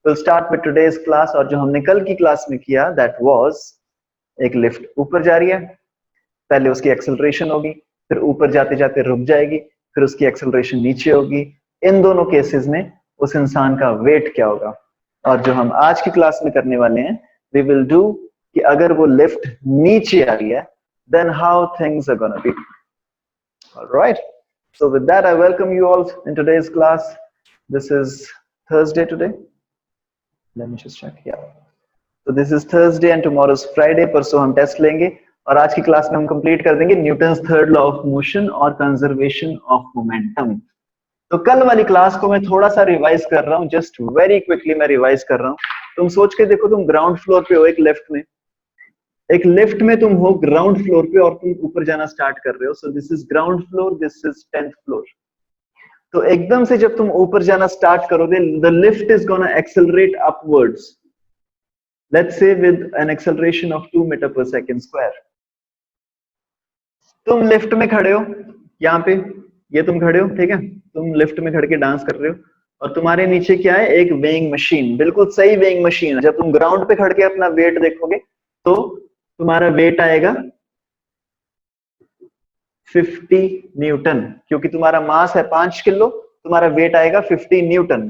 We'll start with today's class। और जो हमने कल की क्लास में किया that was एक लिफ्ट ऊपर जा रही है, पहले उसकी एक्सेलरेशन होगी, फिर ऊपर जाते जाते रुक जाएगी, फिर उसकी एक्सेलरेशन नीचे होगी। इन दोनों केसेस में उस इंसान का वेट क्या होगा। और जो हम आज की क्लास में करने वाले हैं we will do कि अगर वो लिफ्ट नीचे आ रही है then how things are gonna be। Alright, so with that I welcome you all in today's class। This is Thursday today। Let me just check। Yeah, so this is Thursday and tomorrow is Friday। परसों हम test लेंगे और आज की class में हम complete कर देंगे Newton's third law of motion और कंजर्वेशन ऑफ मोमेंटम। तो कल वाली क्लास को मैं थोड़ा सा रिवाइज कर रहा हूँ, जस्ट वेरी क्विकली मैं रिवाइज कर रहा हूँ। तुम सोच के देखो, तुम ग्राउंड फ्लोर पे हो, एक लिफ्ट में तुम हो ग्राउंड फ्लोर पे और तुम ऊपर जाना स्टार्ट कर रहे हो। So this is ground floor, this is 10th floor. तो एकदम से जब तुम ऊपर जाना स्टार्ट करोगे, the lift is gonna accelerate upwards, let's say with an acceleration of 2 metre per second square. तुम लिफ्ट में खड़े हो, यहाँ पे ये तुम खड़े हो, ठीक है, तुम लिफ्ट में खड़ के डांस कर रहे हो और तुम्हारे नीचे क्या है, एक वेइंग मशीन, बिल्कुल सही वेइंग मशीन है। जब तुम ग्राउंड पे खड़ के अपना वेट देखोगे तो तुम्हारा वेट आएगा 50 न्यूटन, क्योंकि तुम्हारा मास है 5 किलो, तुम्हारा वेट आएगा 50 newton.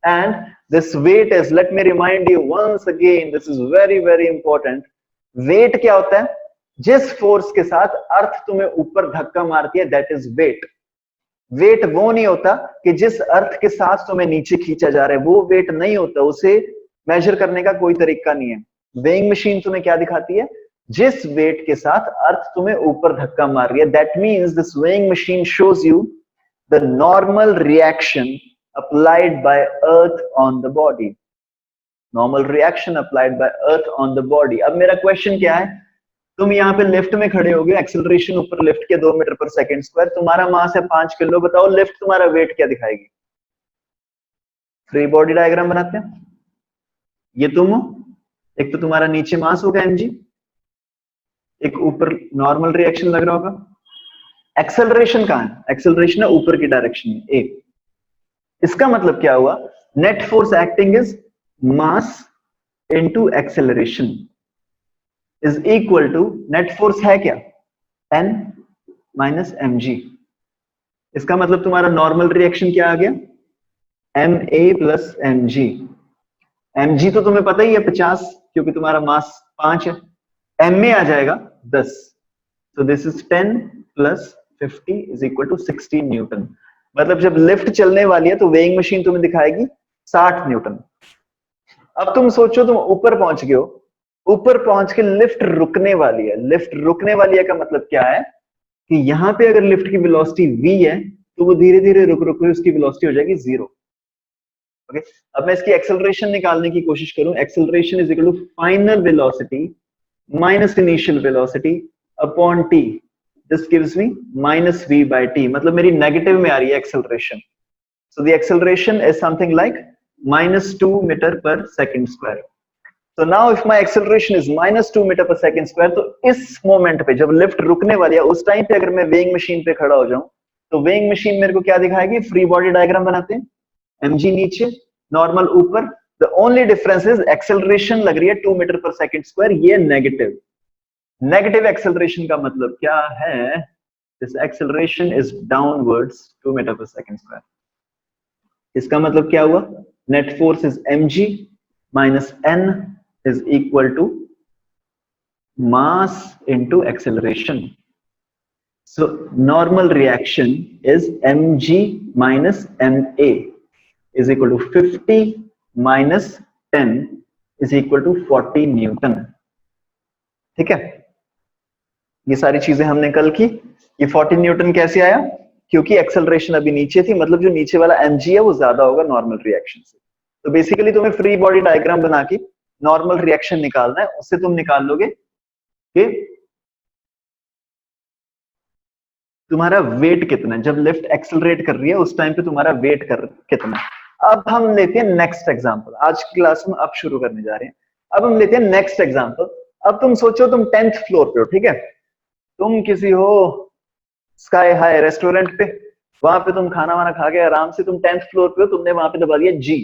And this weight is, let me remind you once again, this is very very important. Weight क्या होता है? जिस फोर्स के साथ अर्थ तुम्हें ऊपर धक्का मारती है, दैट इज वेट। वेट वो नहीं होता कि जिस अर्थ के साथ तुम्हें नीचे खींचा जा रहा है, वो वेट नहीं होता, उसे मेजर करने का कोई तरीका नहीं है। वेइंग मशीन तुम्हें क्या दिखाती है? जिस वेट के साथ अर्थ तुम्हें ऊपर धक्का मार रही है। That means this weighing machine shows you the normal reaction applied by earth on the body. Normal reaction applied by earth on the body. अब मेरा क्वेश्चन क्या है, तुम यहाँ पे लिफ्ट में खड़े होगे, एक्सेलरेशन ऊपर लिफ्ट के 2 मीटर पर सेकंड स्क्वायर, तुम्हारा मास है 5 किलो, बताओ लिफ्ट तुम्हारा वेट क्या दिखाएगी? फ्री बॉडी डायग्राम बनाते हैं। ये तुम हो, एक तो तुम्हारा नीचे मास होगा mg, एक ऊपर नॉर्मल रिएक्शन लग रहा होगा। एक्सेलरेशन कहां है? एक्सेलरेशन है ऊपर की डायरेक्शन में, ए। इसका मतलब क्या हुआ? Net force acting is mass into acceleration is equal to, net force है क्या? n minus mg। इसका मतलब तुम्हारा नॉर्मल रिएक्शन क्या आ गया? ma plus mg। mg तो तुम्हें पता ही है 50, क्योंकि तुम्हारा मास 5 है। ma आ जाएगा 10। so this is 10 plus 50 is equal to 60 newton. मतलब जब लिफ्ट चलने वाली है तो वेइंग मशीन तुम्हें दिखाएगी 60 न्यूटन। अब तुम सोचो, तुम ऊपर पहुंच गए हो, ऊपर पहुंच के लिफ्ट रुकने वाली है। लिफ्ट रुकने वाली है का मतलब क्या है कि यहां पे अगर लिफ्ट की वेलोसिटी v है तो वो धीरे धीरे रुक रुक उसकी वेलोसिटी हो जाएगी 0। ओके, अब मैं इसकी एक्सेलरेशन निकालने की कोशिश करूं। Acceleration is equal to final velocity minus initial velocity upon t। This gives me minus v by t, मतलब मेरी नेगेटिव में आ रही है acceleration. So the acceleration is something like -2 metre per second square. So now if my acceleration is -2 metre per second square, तो इस moment पे जब लिफ्ट रुकने वाली है, उस टाइम पे अगर मैं वेइंग मशीन पे खड़ा हो जाऊं तो वेइंग मशीन मेरे को क्या दिखाएगी? फ्री बॉडी डायग्राम बनाते हैं। mg नीचे, नॉर्मल ऊपर। The only difference is acceleration लग रही है 2 मीटर पर सेकंड स्क्वायर, ये नेगेटिव। नेगेटिव एक्सेलरेशन का मतलब क्या है? This acceleration is downwards 2 metre per second square. इसका मतलब क्या हुआ? Net force is mg minus n is equal to mass into acceleration. So normal reaction is mg minus ma is equal to 50 minus 10 is equal to 40 Newton. ठीक है, ये सारी चीजें हमने कल की। ये 40 न्यूटन कैसे आया? क्योंकि एक्सेलरेशन अभी नीचे थी, मतलब जो नीचे वाला mg है वो ज्यादा होगा नॉर्मल रिएक्शन से। तो बेसिकली तुम्हें फ्री बॉडी डायग्राम बना के नॉर्मल रिएक्शन निकालना है। उससे तुम निकाल लोगे कि तुम्हारा वेट कितना है। जब लिफ्ट एक्सेलरेट कर रही है उस टाइम पे तुम्हारा वेट कितना है। अब हम लेते हैं नेक्स्ट एग्जांपल। आज की क्लास में अब शुरू करने जा रहे हैं। अब हम लेते हैं नेक्स्ट एग्जांपल। अब तुम सोचो, तुम 10th फ्लोर पे हो, ठीक है, तुम किसी हो स्काई हाई रेस्टोरेंट पे, वहां पे तुम खाना वाना खा के आराम से तुम 10th फ्लोर पे हो, तुमने वहां पे दबा दिया जी।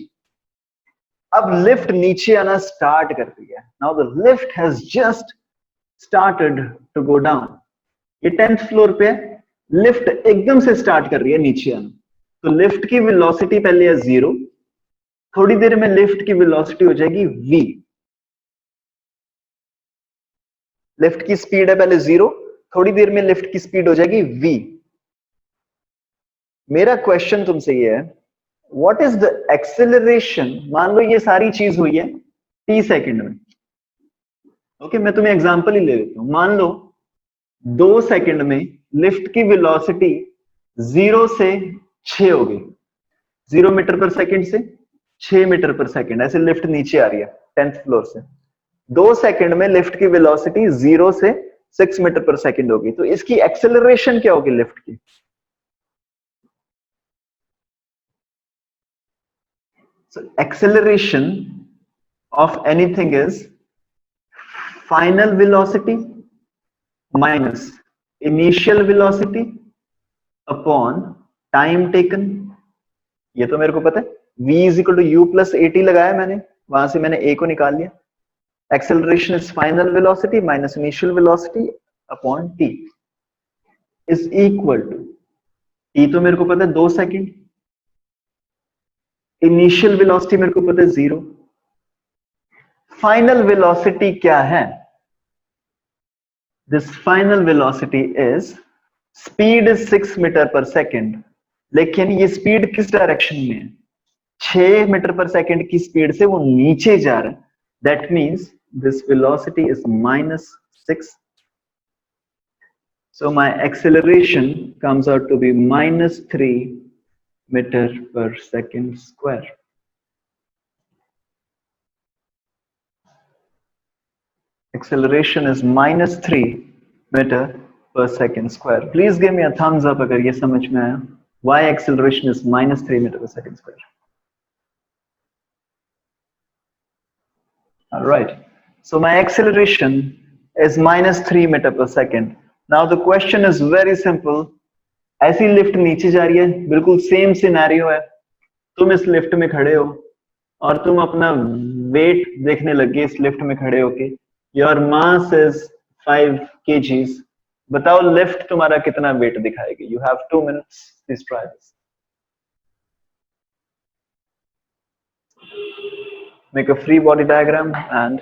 अब लिफ्ट नीचे आना स्टार्ट कर रही है. Now the lift has just started to go down. ये 10th फ्लोर पे है, लिफ्ट एकदम से स्टार्ट कर रही है नीचे आना. तो लिफ्ट की वेलोसिटी पहले है 0, थोड़ी देर में लिफ्ट की वेलोसिटी हो जाएगी v. लिफ्ट की स्पीड है पहले 0, थोड़ी देर में लिफ्ट की स्पीड हो जाएगी v. मेरा क्वेश्चन तुमसे ये है, व्हाट इज द एक्सेलरेशन? मान लो ये सारी चीज हुई है t सेकंड में. ओके, मैं तुम्हें एग्जांपल ही ले लेता हूं. मान लो 2 सेकंड में लिफ्ट की वेलोसिटी 0 से 6 हो गई. 0 मीटर पर सेकंड से 6 मीटर पर सेकंड, ऐसे लिफ्ट नीचे आ रही है 10th फ्लोर से. 2 सेकंड में लिफ्ट की वेलोसिटी 0 से 6 मीटर पर सेकंड होगी. तो इसकी एक्सेलरेशन क्या होगी लिफ्ट की? So acceleration of anything is final velocity minus initial velocity upon time taken. ये तो मेरे को पता है, v is equal to u plus at लगाया मैंने, वहां से मैंने a को निकाल लिया. Acceleration is final velocity minus initial velocity upon t is equal to, t तो मेरे को पता है 2 सेकंड, इनिशियल वेलोसिटी मेरे को पता है 0, फाइनल वेलोसिटी क्या है? This final velocity is, speed is 6 metre per second, लेकिन ये स्पीड किस डायरेक्शन में है? 6 मीटर पर सेकंड की स्पीड से वो नीचे जा रहा है. That means this velocity is -6. So my acceleration comes out to be -3 meter per second square. Acceleration is -3 meter per second square. Please give me a thumbs up अगर ये समझ में आया. Why acceleration is -3 meter per second square? All right. So my acceleration is -3 meter per second. Now the question is very simple. ऐसी lift नीचे जा रही है, बिल्कुल सेम सिनेरियो है. तुम इस लिफ्ट में खड़े हो और तुम अपना वेट देखने लगे इस लिफ्ट में खड़े होके. Your mass is 5 kgs. बताओ लिफ्ट तुम्हारा कितना वेट दिखाएगी? You have 2 minutes. Please try this. Make a free body diagram and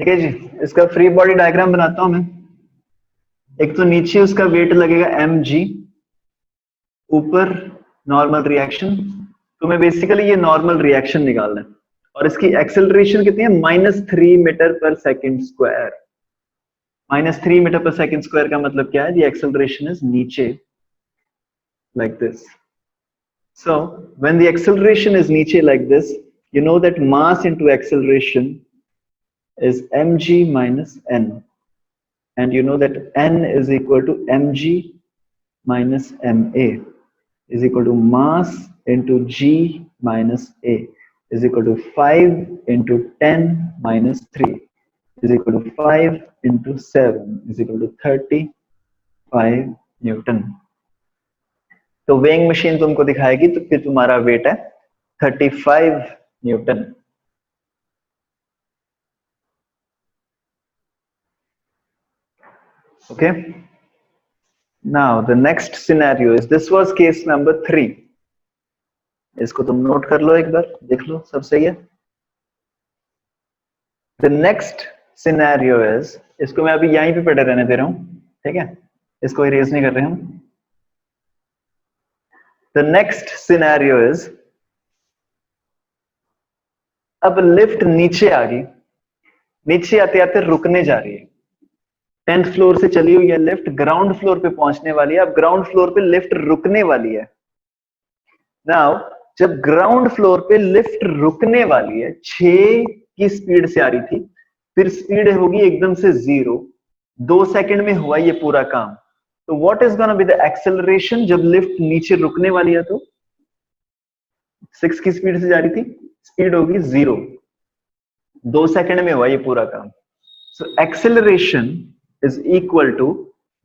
ठीक है जी. इसका फ्री बॉडी डायग्राम बनाता हूं मैं. एक तो नीचे उसका वेट लगेगा mg, ऊपर नॉर्मल रिएक्शन. तुम्हें बेसिकली ये नॉर्मल रिएक्शन निकालना है. और इसकी एक्सेलरेशन कितनी है? -3 metre per second square. -3 metre per second square का मतलब क्या है? द एक्सेलरेशन इज नीचे, like this. So when the acceleration is नीचे like this, you know that mass into acceleration is mg minus n, and you know that n is equal to mg minus ma is equal to mass into g minus a is equal to 5 into 10 minus 3 is equal to 5 into 7 is equal to 35 Newton. तो weighing machine तुमको दिखाएगी तो फिर तुम्हारा wait है 35 Newton. Okay, now the next scenario is, this was case number 3. इसको तुम note कर लो, एक बार देख लो सब सही है. The next सिनेरियो इज, इसको मैं अभी यहीं पे पढ़े रहने दे रहा हूं, ठीक है, इसको इरेज नहीं कर रहे हम। द नेक्स्ट सिनेरियो इज, अब लिफ्ट नीचे आ गई, नीचे आते आते रुकने जा रही है, 10th फ्लोर से चली हुई है लिफ्ट, ग्राउंड फ्लोर पे पहुंचने वाली है, अब ग्राउंड फ्लोर पे लिफ्ट रुकने वाली है। नाउ जब ग्राउंड फ्लोर पे लिफ्ट रुकने वाली है, 6 की स्पीड से आ रही थी, फिर स्पीड होगी एकदम से 0, 2 सेकंड में हुआ ये पूरा काम। तो what is gonna be the acceleration जब लिफ्ट नीचे रुकने वाली है? तो 6 की स्पीड से जा रही थी, स्पीड होगी 0, 2 सेकंड में हुआ ये पूरा काम। So acceleration is equal to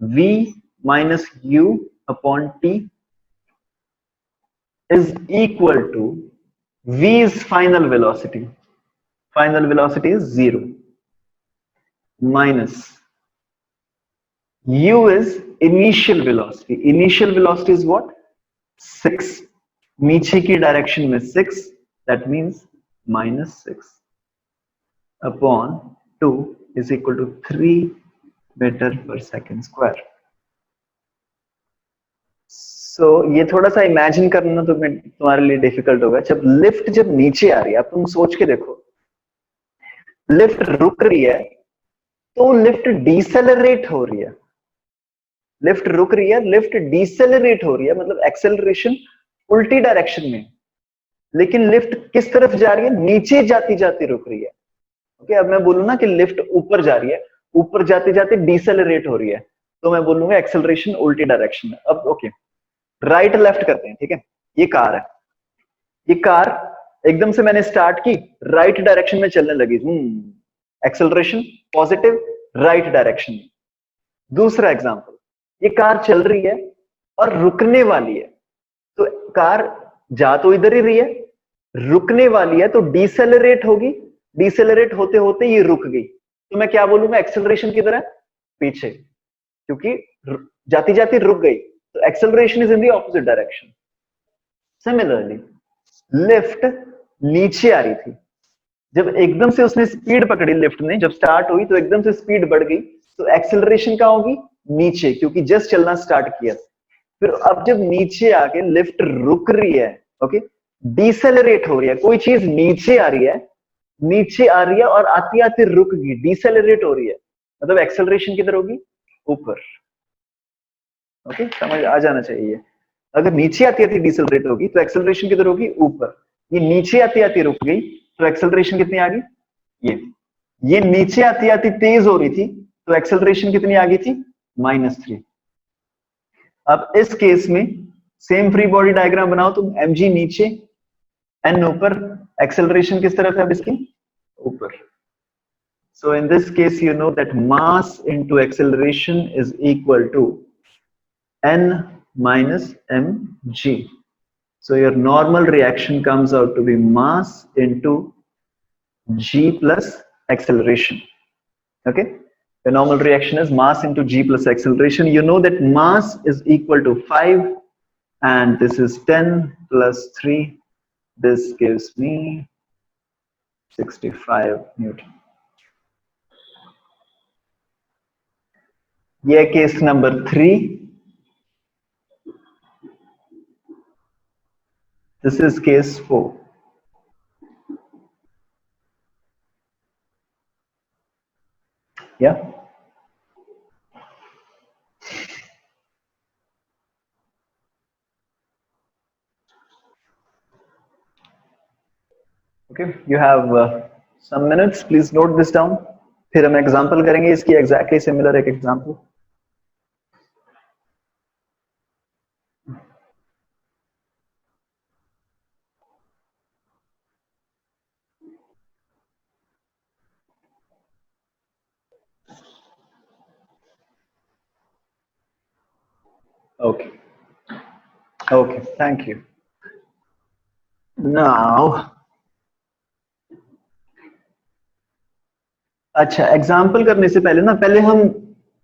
v minus u upon t is equal to v's final velocity. Final velocity is 0 minus u is initial velocity. Initial velocity is what? 6. नीचे की डायरेक्शन में 6, that means -6 upon 2 is equal to 3 metre पर second square. सो ये थोड़ा सा imagine करना तो तुम्हारे लिए डिफिकल्ट होगा। जब लिफ्ट जब नीचे आ रही है, अब तुम सोच के देखो, लिफ्ट रुक रही है तो लिफ्ट डिसेलरेट हो रही है, लिफ्ट रुक रही है, लिफ्ट डिसेलरेट हो रही है, मतलब एक्सेलरेशन उल्टी डायरेक्शन में, लेकिन लिफ्ट किस तरफ जा रही है? नीचे जाती जाती रुक रही है। ओके, अब मैं बोलूँ ना कि लिफ्ट ऊपर जा रही है, ऊपर जाते जाते डिसेलरेट हो रही है, तो मैं बोलूंगा एक्सेलरेशन उल्टी डायरेक्शन में। अब ओके, राइट लेफ्ट करते हैं, ठीक है। ये कार है, ये कार एकदम से मैंने स्टार्ट की, राइट डायरेक्शन में चलने लगी, एक्सेलरेशन पॉजिटिव, राइट डायरेक्शन में। दूसरा एग्जांपल, ये कार चल रही है और रुकने वाली है, तो कार जा तो इधर ही रही है, रुकने वाली है तो डिसेलरेट होगी, डिसेलरेट होते होते ये रुक गई, तो मैं क्या बोलूंगा? एक्सेलरेशन किधर है? पीछे, क्योंकि जाती जाती रुक गई, तो acceleration is in the opposite direction. Similarly lift नीचे आ रही थी, जब एकदम से उसने स्पीड पकड़ी, लिफ्ट ने जब स्टार्ट हुई तो एकदम से स्पीड बढ़ गई, तो एक्सेलरेशन क्या होगी? नीचे, क्योंकि जस्ट चलना स्टार्ट किया। फिर अब जब नीचे आके लिफ्ट रुक रही है, ओके, डिसेलरेट हो रही है, कोई चीज नीचे आ रही है, नीचे आ रही है और आती आती रुक गई, डिसेलरेट हो रही है, मतलब एक्सेलरेशन किधर होगी? ऊपर। ओके, समझ आ जाना चाहिए। अगर नीचे आती आती डिसेलरेट होगी तो एक्सेलरेशन किधर होगी? ऊपर। ये नीचे आती आती रुक गई तो एक्सेलरेशन कितनी आ गई? ये नीचे आती आती तेज हो रही थी तो एक्सेलरेशन कितनी आ गई थी? -3। अब इस केस में सेम फ्री बॉडी डायग्राम बनाओ तुम, mg नीचे, n ऊपर, एक्सेलरेशन किस तरफ है अब इसकी? ऊपर। So in this case you know that mass into acceleration is equal to n minus mg. So your normal reaction comes out to be mass into g plus acceleration. Okay, the normal reaction is mass into g plus acceleration. You know that mass is equal to 5 and this is 10 plus 3. This gives me 65 Newton. ये case number 3. This is case 4. Yeah. Okay, you have some minutes. Please note this down. फिर हम example करेंगे इसकी exactly similar एक example. Okay. Okay, thank you. Now, अच्छा, example करने से पहले ना, पहले हम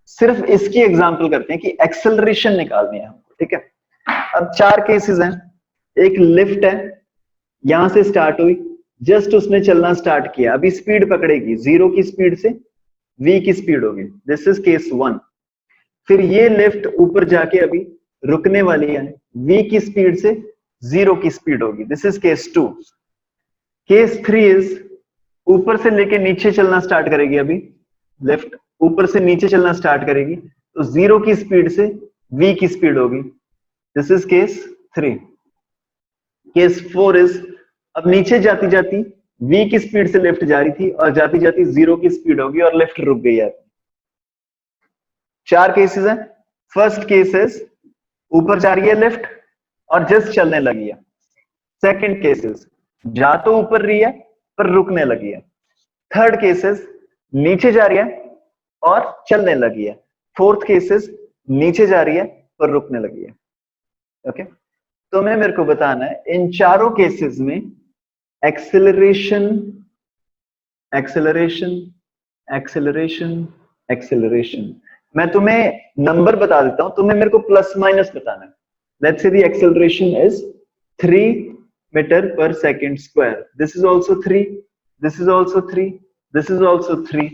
सिर्फ इसकी एग्जाम्पल करते हैं कि एक्सेलरेशन निकालनी है हमको, ठीक है। अब 4 केसेस हैं। एक लिफ्ट है, यहां से स्टार्ट हुई, जस्ट उसने चलना स्टार्ट किया, अभी स्पीड पकड़ेगी 0 की स्पीड से v की स्पीड होगी। This is case 1। फिर ये लिफ्ट ऊपर जाके अभी रुकने वाली है, v की स्पीड से 0 की स्पीड होगी। This is case 2। Case 3 is ऊपर से लेके नीचे चलना स्टार्ट करेगी। अभी लिफ्ट ऊपर से नीचे चलना स्टार्ट करेगी तो 0 की स्पीड से v की स्पीड होगी। This is case 3। Case 4 is अब नीचे जाती जाती v की स्पीड से लिफ्ट जा रही थी और जाती जाती 0 की स्पीड होगी और लिफ्ट रुक गई है। 4 केसेस हैं। फर्स्ट केस इज ऊपर जा रही है लिफ्ट और जस्ट चलने लगी है। सेकंड केसेस जा तो ऊपर रही है पर रुकने लगी है। थर्ड केसेस नीचे जा रही है और चलने लगी है। फोर्थ केसेस नीचे जा रही है पर रुकने लगी है। ओके, तो मेरे को बताना है इन चारों केसेस में एक्सेलरेशन एक्सेलरेशन एक्सेलरेशन एक्सेलरेशन। मैं तुम्हें नंबर बता देता हूं, तुम्हें मेरे को प्लस माइनस बताना है। Let's say the acceleration is 3 metre per second square. This is also 3, this is also 3, this is also 3।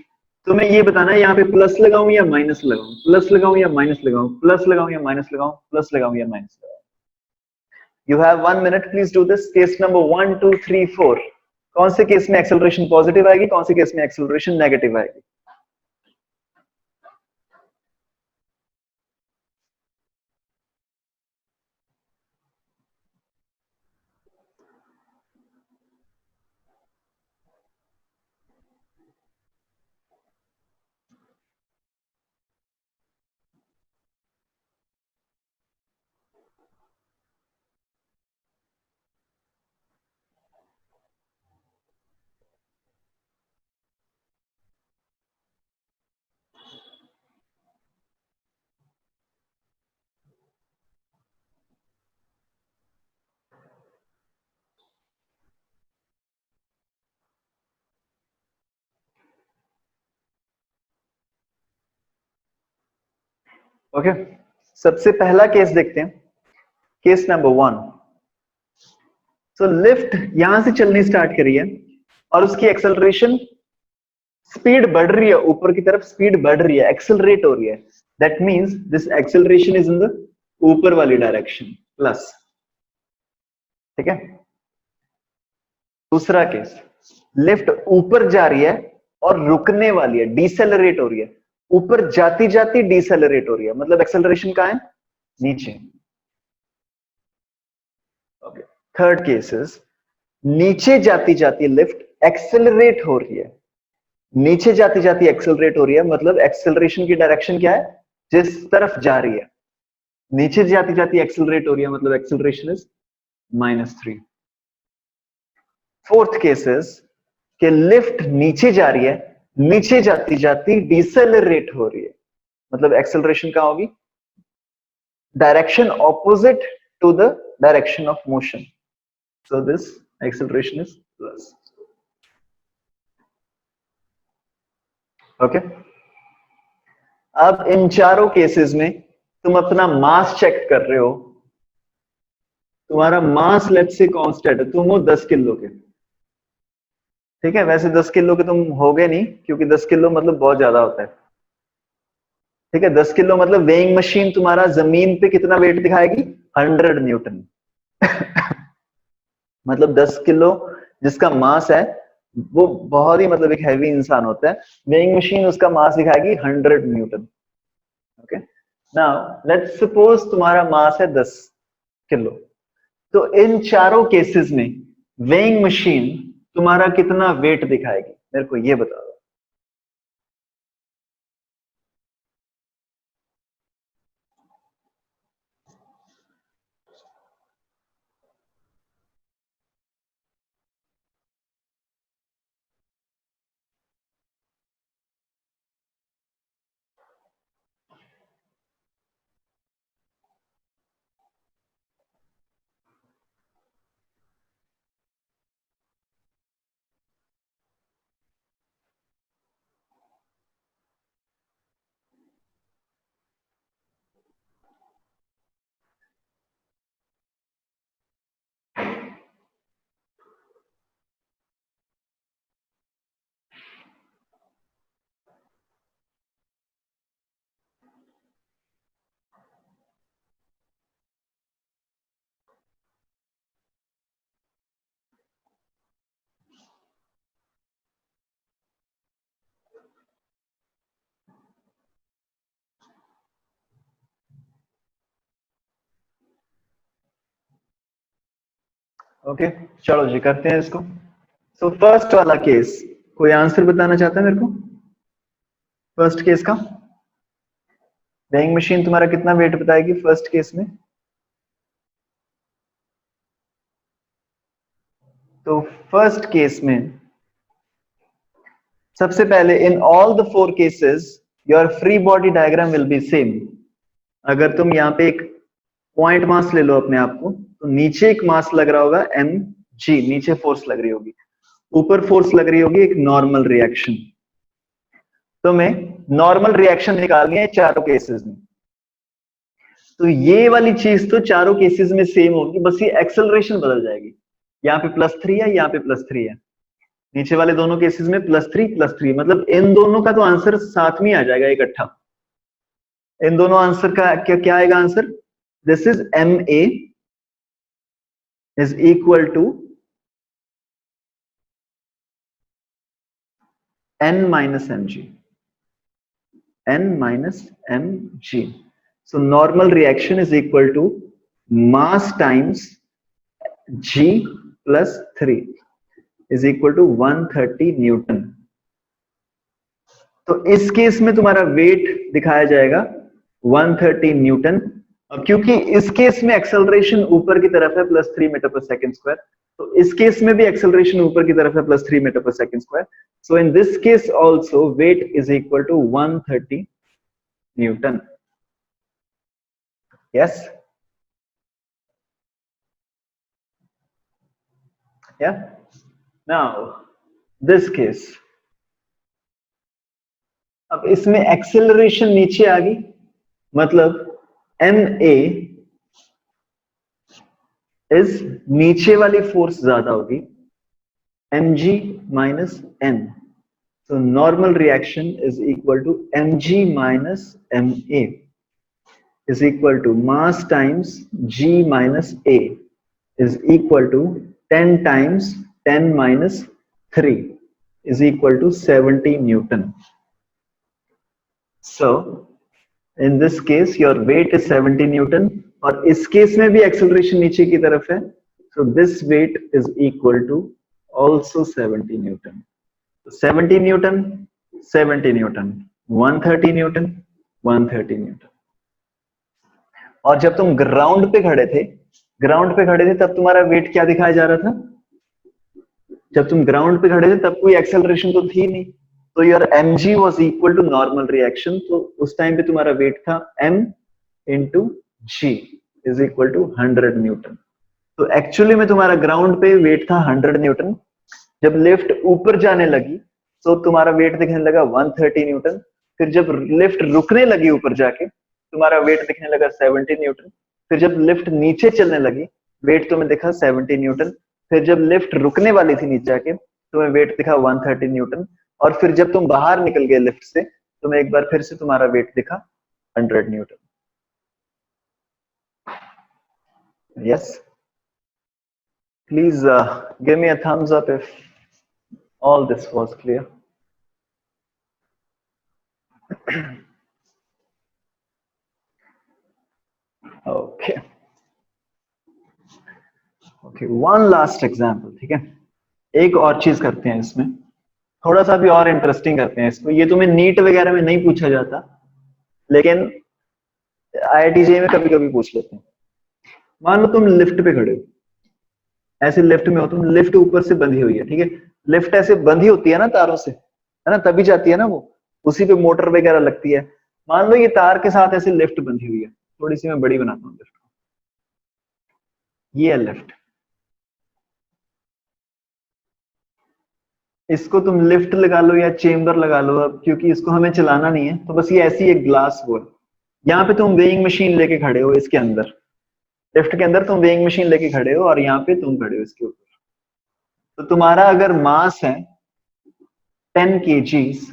तुम्हें ये बताना है यहाँ पे प्लस लगाऊं या माइनस लगाऊं, प्लस लगाऊं या माइनस लगाऊं, प्लस लगाऊं या माइनस लगाऊं, प्लस लगाऊं या माइनस लगाऊं। You have 1 minute, please do this. Case number 1, 2, 3, 4। कौन से केस में एक्सेलरेशन पॉजिटिव आएगी, कौन से केस में एक्सेलरेशन नेगेटिव आएगी? ओके, सबसे पहला केस देखते हैं, केस नंबर 1। सो लिफ्ट यहां से चलनी स्टार्ट करी है और उसकी एक्सेलरेशन स्पीड बढ़ रही है, ऊपर की तरफ स्पीड बढ़ रही है, एक्सेलरेट हो रही है। That means this acceleration is in the ऊपर वाली डायरेक्शन प्लस। ठीक है। दूसरा केस, लिफ्ट ऊपर जा रही है और रुकने वाली है, डिसेलरेट हो रही है। ऊपर जाती जाती डिसेलरेट हो रही है, मतलब एक्सेलरेशन कहां है? नीचे। ओके। थर्ड केस इज नीचे जाती जाती लिफ्ट एक्सेलरेट हो रही है। नीचे जाती जाती एक्सेलरेट हो रही है, मतलब एक्सेलरेशन की डायरेक्शन क्या है? जिस तरफ जा रही है। नीचे जाती जाती एक्सेलरेट हो रही है, मतलब acceleration is -3। Fourth case is कि लिफ्ट नीचे जा रही है, नीचे जाती जाती डिसेलरेट हो रही है, मतलब एक्सेलरेशन कहां होगी? Direction opposite to the direction of motion. So this acceleration is plus. Okay. अब इन चारों केसेस में तुम अपना मास चेक कर रहे हो। तुम्हारा मास लेट्स से कांस्टेंट है, तुम हो 10 किलो के। ठीक है, वैसे 10 किलो के तुम हो गए नहीं, क्योंकि 10 किलो मतलब बहुत ज्यादा होता है। ठीक है, 10 किलो मतलब वेइंग मशीन तुम्हारा जमीन पे कितना वेट दिखाएगी? 100 न्यूटन। मतलब 10 किलो जिसका मास है वो बहुत ही मतलब एक हैवी इंसान होता है। वेइंग मशीन उसका मास दिखाएगी 100 Newton. Okay. Now let's suppose तुम्हारा मास है 10 किलो। तो इन चारों केसेस में वेइंग मशीन तुम्हारा कितना वेट दिखाएगी, मेरे को ये बता दो। ओके, चलो जी करते हैं इसको। सो फर्स्ट वाला केस, कोई आंसर बताना चाहता है मेरे को फर्स्ट केस का? वेइंग मशीन तुम्हारा कितना वेट बताएगी फर्स्ट केस में? तो फर्स्ट केस में सबसे पहले in all the four cases your free body diagram will be same. अगर तुम यहाँ पे एक पॉइंट मास ले लो अपने आप को, तो नीचे एक मास लग रहा होगा एम जी, नीचे फोर्स लग रही होगी, ऊपर फोर्स लग रही होगी एक नॉर्मल रिएक्शन। तो मैं नॉर्मल रिएक्शन निकालनी है चारों केसेस में। तो ये वाली चीज तो चारों केसेस में सेम होगी, बस ये एक्सेलरेशन बदल जाएगी। यहाँ पे +3 है, यहाँ पे +3 है, नीचे वाले दोनों केसेस में +3 मतलब इन दोनों का तो आंसर साथ में आ जाएगा इकट्ठा। इन दोनों आंसर का क्या क्या आएगा answer? This is MA is equal to N minus mg, N minus mg. So normal reaction is equal to mass times g plus 3 is equal to 130 Newton. तो इस केस में तुम्हारा वेट दिखाया जाएगा 130 न्यूटन। अब क्योंकि इस केस में एक्सेलरेशन ऊपर की तरफ है +3 मीटर पर सेकंड स्क्वायर, तो इस केस में भी एक्सेलरेशन ऊपर की तरफ है +3 metre per second square. So in this case also weight is equal to 130 newton. Yes, या नाउ दिस केस, अब इसमें एक्सेलरेशन नीचे आ गई, मतलब MA इज नीचे वाली फोर्स ज्यादा होगी, mg minus n. So normal reaction is equal to mg minus ma is equal to mass times g minus a is equal to 10 times 10 minus 3 is equal to 70 Newton. So in this case your weight is 70 Newton और इस case में भी acceleration नीचे की तरफ है, so this weight is equal to also 70 Newton. 70 Newton, 70 Newton, 130 Newton, 130 Newton. और जब तुम ग्राउंड पे खड़े थे, ग्राउंड पे खड़े थे तब तुम्हारा वेट क्या दिखाया जा रहा था? जब तुम ग्राउंड पे खड़े थे तब कोई एक्सेलरेशन तो थी नहीं, तो your mg was equal to normal reaction, तो उस टाइम पे तुम्हारा वेट था m into g is equal to 100 newton. तो एक्चुअली में तुम्हारा ग्राउंड पे वेट था 100 न्यूटन, जब लिफ्ट ऊपर जाने लगी तो तुम्हारा वेट दिखने लगा 130 न्यूटन, फिर जब लिफ्ट रुकने लगी ऊपर जाके तुम्हारा वेट दिखने लगा 70 न्यूटन, फिर जब लिफ्ट नीचे चलने लगी वेट तुम्हें दिखा 70 न्यूटन, फिर जब लिफ्ट रुकने वाली थी नीचे जाके तुम्हें वेट दिखा 130 न्यूटन, और फिर जब तुम बाहर निकल गए लिफ्ट से तुम्हें एक बार फिर से तुम्हारा वेट दिखा 100 Newton. Yes, please give me a thumbs up if all this was clear. Okay, okay, one last example, ठीक है? एक और चीज करते हैं इसमें, थोड़ा सा भी और इंटरेस्टिंग करते हैं इसको। ये तुम्हें नीट वगैरह में नहीं पूछा जाता, लेकिन IIT-JEE में कभी कभी पूछ लेते हैं। मान लो तुम लिफ्ट पे खड़े हो, ऐसे लिफ्ट में हो तुम, लिफ्ट ऊपर से बंधी हुई है, ठीक है? लिफ्ट ऐसे बंधी होती है ना तारों से, है ना, तभी जाती है ना वो, उसी पे मोटर वगैरह लगती है। मान लो ये तार के साथ ऐसे लिफ्ट बंधी हुई है, थोड़ी सी मैं बड़ी बनाता हूँ लिफ्ट को, ये है लिफ्ट। इसको तुम लिफ्ट लगा लो या चेम्बर लगा लो, अब क्योंकि इसको हमें चलाना नहीं है तो बस ये ऐसी एक ग्लास वो है। यहाँ पे तुम वेइंग मशीन लेके खड़े हो, इसके अंदर लिफ्ट के अंदर तुम वेइंग मशीन लेके खड़े हो और यहाँ पे तुम खड़े हो इसके ऊपर। तो तुम्हारा अगर मास है 10 kgs,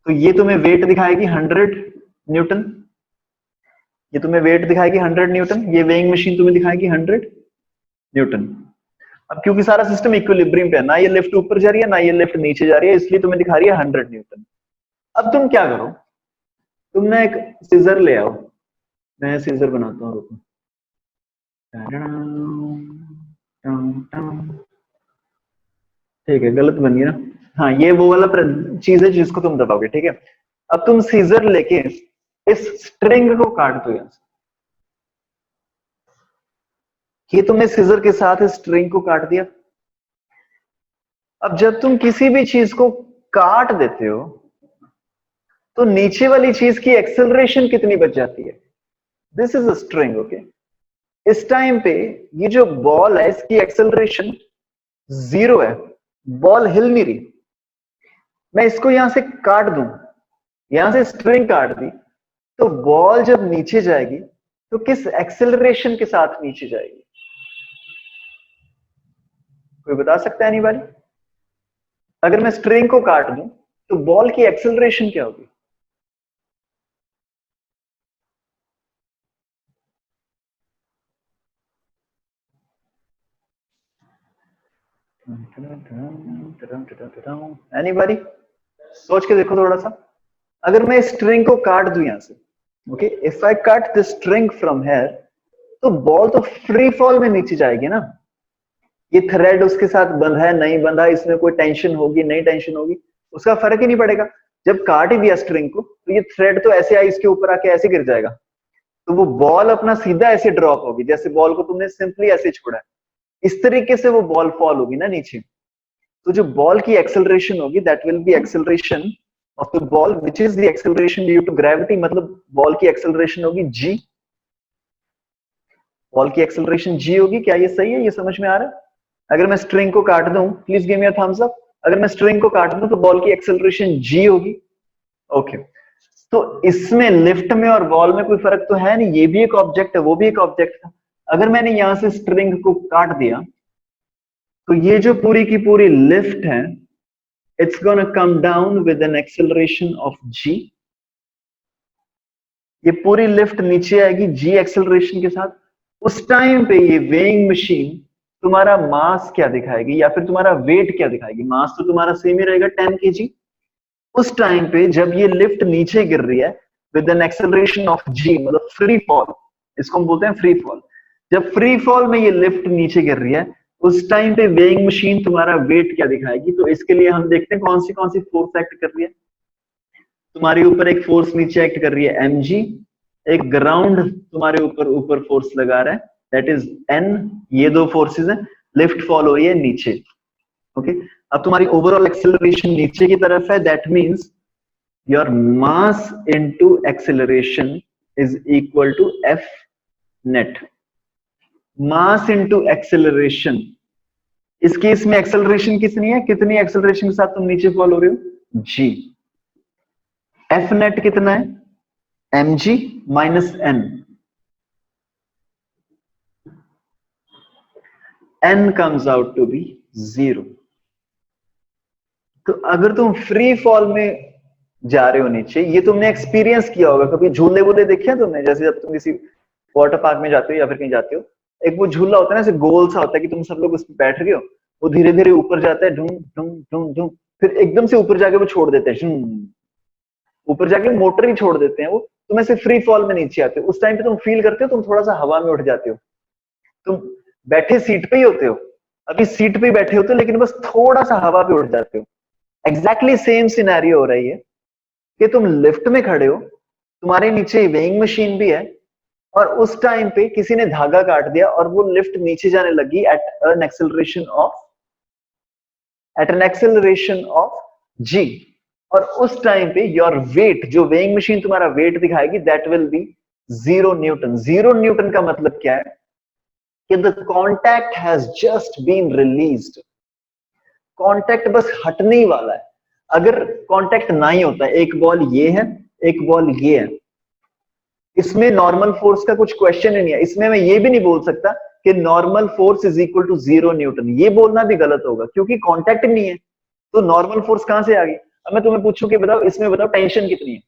तो ये तुम्हें वेट दिखाएगी 100 न्यूटन, ये तुम्हें वेट दिखाएगी 100 न्यूटन, ये वेइंग मशीन तुम्हें दिखाएगी 100 न्यूटन। अब क्योंकि सारा सिस्टम इक्विलिब्रियम पे है, ना ये लिफ्ट ऊपर जा रही है ना ये लिफ्ट नीचे जा रही है, इसलिए तुम्हें दिखा रही है 100 न्यूटन। अब तुम क्या करो, तुम ना एक सीजर ले आओ, मैं सीजर बनाता हूँ, रुको। ठीक है, गलत बन गया ना। हाँ, ये वो वाला चीज है जिसको तुम दबाओगे, ठीक है। अब तुम सीजर लेके इस स्ट्रिंग को काट दो यहां से। ये तुमने सीजर के साथ इस स्ट्रिंग को काट दिया। अब जब तुम किसी भी चीज को काट देते हो तो नीचे वाली चीज की एक्सेलरेशन कितनी बच जाती है? This is a string, okay. इस टाइम पे ये जो बॉल है इसकी एक्सेलरेशन 0 है, बॉल हिल नहीं रही। मैं इसको यहां से काट दूं, यहां से स्ट्रिंग काट दी, तो बॉल जब नीचे जाएगी तो किस एक्सेलरेशन के साथ नीचे जाएगी? कोई बता सकता है एनीबॉडी? अगर मैं स्ट्रिंग को काट दूं तो बॉल की एक्सेलरेशन क्या होगी? एनीबॉडी? सोच के देखो थोड़ा सा। अगर मैं स्ट्रिंग को काट दूं यहां से, okay, if I cut the string from here, तो बॉल तो फ्री फॉल में नीचे जाएगी ना। ये थ्रेड उसके साथ बंधा है नहीं बंधा, इसमें कोई टेंशन होगी नहीं टेंशन होगी, उसका फर्क ही नहीं पड़ेगा। जब काट ही दिया स्ट्रिंग को तो ये थ्रेड तो ऐसे आई इसके ऊपर आके ऐसे गिर जाएगा, तो वो बॉल अपना सीधा ऐसे ड्रॉप होगी, जैसे बॉल को तुमने सिंपली ऐसे छोड़ा है, इस तरीके से वो बॉल फॉल होगी ना नीचे। तो जो बॉल की एक्सेलरेशन होगी that will B acceleration of the ball which is the acceleration due to gravity, मतलब बॉल की एक्सेलरेशन होगी जी। बॉल की एक्सेलरेशन जी होगी। क्या ये सही है? ये समझ में आ रहा है? अगर मैं स्ट्रिंग को काट दूं, please give me a thumbs up. अगर मैं स्ट्रिंग को काट दूं तो बॉल की एक्सेलरेशन जी होगी, ओके। तो इसमें लिफ्ट में और बॉल में कोई फर्क तो है नहीं, ये भी एक ऑब्जेक्ट है वो भी एक ऑब्जेक्ट था। अगर मैंने यहां से स्ट्रिंग को काट दिया तो ये जो पूरी की पूरी लिफ्ट है, it's gonna come down with an acceleration of G. ये पूरी लिफ्ट नीचे आएगी जी एक्सेलरेशन के साथ। उस टाइम पे ये वेइंग मशीन तुम्हारा मास क्या दिखाएगी या फिर तुम्हारा वेट क्या दिखाएगी? मास तो तुम्हारा सेम ही रहेगा 10 kg। उस टाइम पे जब ये लिफ्ट नीचे गिर रही है विद एन एक्सेलरेशन ऑफ जी, मतलब फ्री फॉल, इसको हम बोलते हैं फ्री फॉल। जब फ्री फॉल में ये लिफ्ट नीचे गिर रही है उस टाइम पे वेइंग मशीन तुम्हारा वेट क्या दिखाएगी? तो इसके लिए हम देखते हैं कौन सी फोर्स एक्ट कर रही है। तुम्हारे ऊपर एक फोर्स नीचे एक्ट कर रही है mg, एक ग्राउंड तुम्हारे ऊपर ऊपर फोर्स लगा रहा है दैट इज n। ये दो फोर्सेस हैं, लिफ्ट फॉल हो रही है नीचे, ओके। अब तुम्हारी ओवरऑल एक्सेलरेशन नीचे की तरफ है, that means your mass into acceleration is equal to f net. Mass into acceleration, इस केस में एक्सेलरेशन कितनी है? कितनी एक्सेलरेशन के साथ तुम नीचे फॉल हो रहे हो? g। f नेट कितना है? mg minus n। n comes out to be 0। तो अगर तुम फ्री फॉल में जा रहे हो नीचे, ये तुमने एक्सपीरियंस किया होगा, कभी झूले वूले देखे हैं तुमने? जैसे जब तुम किसी वाटर पार्क में जाते हो या फिर कहीं जाते हो, एक वो झूला होता है ना, ऐसे गोल सा होता है कि तुम सब लोग उस पर बैठ रहे हो, वो धीरे धीरे ऊपर जाता है, ढूं ढूं ढूं ढूं, फिर एकदम से ऊपर जाके वो छोड़ देते हैं, ऊपर जाके मोटर ही छोड़ देते हैं वो, तुम ऐसे फ्री फॉल में नीचे आते हो। उस टाइम पे तुम फील करते हो तुम थोड़ा सा हवा में उठ जाते हो, तुम बैठे सीट पे ही होते हो, अभी सीट पे ही बैठे होते हो लेकिन बस थोड़ा सा हवा पे उठ जाते हो। एग्जैक्टली सेम सिनेरियो हो रही है कि तुम लिफ्ट में खड़े हो, तुम्हारे नीचे वेइंग मशीन भी है, और उस टाइम पे किसी ने धागा काट दिया और वो लिफ्ट नीचे जाने लगी at an acceleration of g. और उस टाइम पे योर वेट, जो वेइंग मशीन तुम्हारा वेट दिखाएगी, that will be 0 newton. 0 newton का मतलब क्या है कि the contact has just been released. Contact बस हटने ही वाला है। अगर कॉन्टैक्ट ना ही होता, एक बॉल ये है एक बॉल ये है, इसमें नॉर्मल फोर्स का कुछ क्वेश्चन ही नहीं है। इसमें मैं ये भी नहीं बोल सकता कि normal force is equal to 0 newton, ये बोलना भी गलत होगा क्योंकि कॉन्टैक्ट नहीं है, तो नॉर्मल फोर्स कहां से आ गई? अब मैं तुम्हें पूछूं कि बताओ इसमें बताओ टेंशन कितनी है,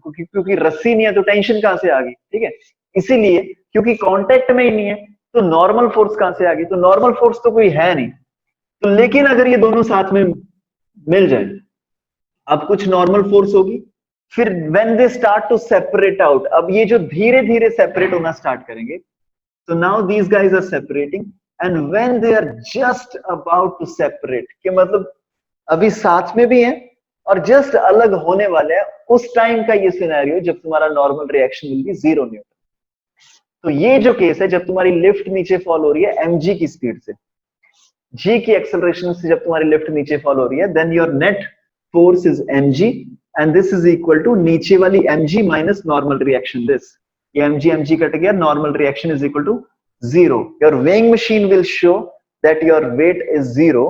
क्योंकि रस्सी नहीं है तो टेंशन कहां से आ गई? ठीक है, इसीलिए क्योंकि कांटेक्ट में ही नहीं है तो नॉर्मल फोर्स कहां से आ गई? तो नॉर्मल फोर्स तो कोई है नहीं। तो लेकिन अगर ये दोनों साथ में मिल जाए, अब कुछ नॉर्मल फोर्स होगी, फिर when they start to separate out, अब ये जो धीरे धीरे सेपरेट होना स्टार्ट करेंगे, तो now these guys are separating, and when they are just about to separate, कि मतलब अभी साथ में भी हैं और जस्ट अलग होने वाले हैं, उस टाइम का ये सिनेरियो जब तुम्हारा normal reaction will be 0 Newton. तो ये जो केस है जब तुम्हारी लिफ्ट नीचे फॉल हो रही है mg की स्पीड से, g की एक्सेलरेशन से जब तुम्हारी लिफ्ट नीचे फॉल हो रही है, then your net force is mg and this is equal to नीचे वाली mg minus normal reaction this, ये mg कट गया, normal reaction is equal to 0। Your weighing machine will show that your weight is 0,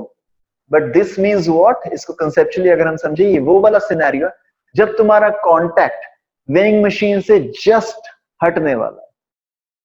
but this means what, इसको conceptually अगर हम समझे, ये वो वाला सिनेरियो जब तुम्हारा कॉन्टैक्ट वेइंग मशीन से जस्ट हटने वाला,